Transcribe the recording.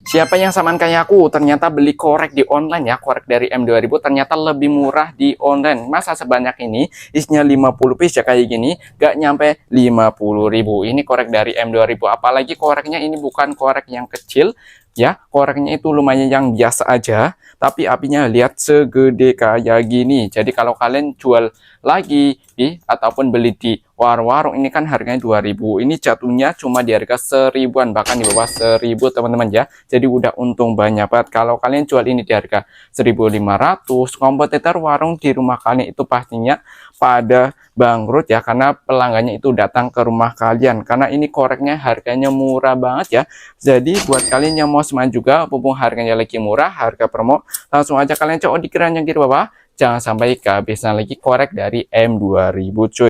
Siapa yang samaan kayak aku ternyata beli korek di online ya, korek dari M2000 ternyata lebih murah di online. Masa sebanyak ini isinya 50 piece ya kayak gini, gak nyampe 50.000. Ini korek dari M2000, apalagi koreknya ini bukan korek yang kecil ya, koreknya itu lumayan yang biasa aja, tapi apinya lihat segede kayak gini. Jadi kalau kalian jual lagi ataupun beli di warung-warung ini kan harganya 2000, ini jatuhnya cuma di harga 1000-an, bahkan di bawah 1000 teman-teman ya. Jadi udah untung banyak banget kalau kalian jual ini di harga 1500. Kompetitor warung di rumah kalian itu pastinya pada bangkrut ya, karena pelanggannya itu datang ke rumah kalian, karena ini koreknya harganya murah banget ya. Jadi buat kalian yang mau semangat juga, mumpung harganya lagi murah, harga promo, langsung aja kalian cok di keran yang di bawah. Jangan sampai kehabisan lagi korek dari M2000 cuy.